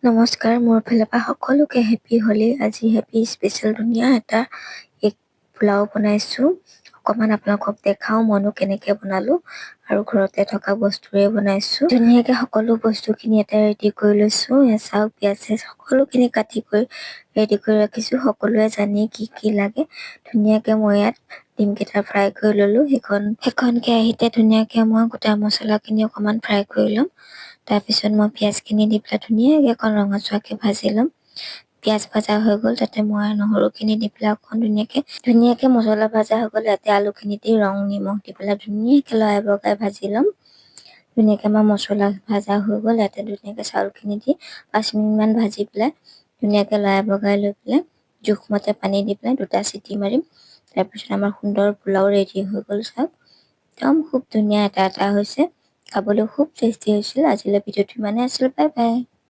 নমস্কাৰ, মোৰ ফালৰ পৰা সকলোকে হেপী হোলী। আজি হেপী স্পেচিয়েল ধুনীয়া এটা এগ পোলাও বনাইছোঁ। অকণমান আপোনালোকক দেখাওঁ মইনো কেনেকৈ বনালোঁ আৰু ঘৰতে থকা বস্তুৰে বনাইছোঁ। ধুনীয়াকৈ সকলো বস্তুখিনি এটা ৰেডি কৰি লৈছোঁ। চাওক, পিঁয়াজ সকলোখিনি কাটি কৰি ৰেডি কৰি ৰাখিছোঁ। সকলোৱে জানি কি লাগে। ধুনীয়াকৈ মই ইয়াত ডিমকেইটা ফ্ৰাই কৰি ল'লোঁ। সেইখন কেৰাহীতে ধুনীয়াকৈ মই গোটা মছলাখিনি অকণমান ফ্ৰাই কৰি ল'ম। তাৰপিছত মই পিঁয়াজখিনি দি পেলাই ধুনীয়াকৈ অকণ ৰঙচুৱাকৈ ভাজি ল'ম। পিঁয়াজ ভাজা হৈ গ'ল, তাতে মই নহৰুখিনি দি পেলাই অকণ ধুনীয়াকৈ মছলা ভাজা হৈ গ'ল। ইয়াতে আলুখিনি দি নিমখ দি পেলাই ধুনীয়াকৈ লৰাই বগাই ভাজি ল'ম। ধুনীয়াকৈ আমাৰ মছলা ভাজা হৈ গ'ল। ইয়াতে ধুনীয়াকৈ চাউলখিনি দি 5 মিনিটমান ভাজি পেলাই ধুনীয়াকৈ লৰাই বগাই লৈ পেলাই জোখমতে পানী দি পেলাই 2টা চিটি মাৰিম। তাৰপিছত আমাৰ সুন্দৰ পোলাও ৰেডি হৈ গ'ল। চাওক, একদম খুব ধুনীয়া এটা হৈছে। খাবলৈ খুব টেষ্টি হৈছিল। আজিলৈ ভিডিঅ'টো ইমানেই আছিল। Bye bye.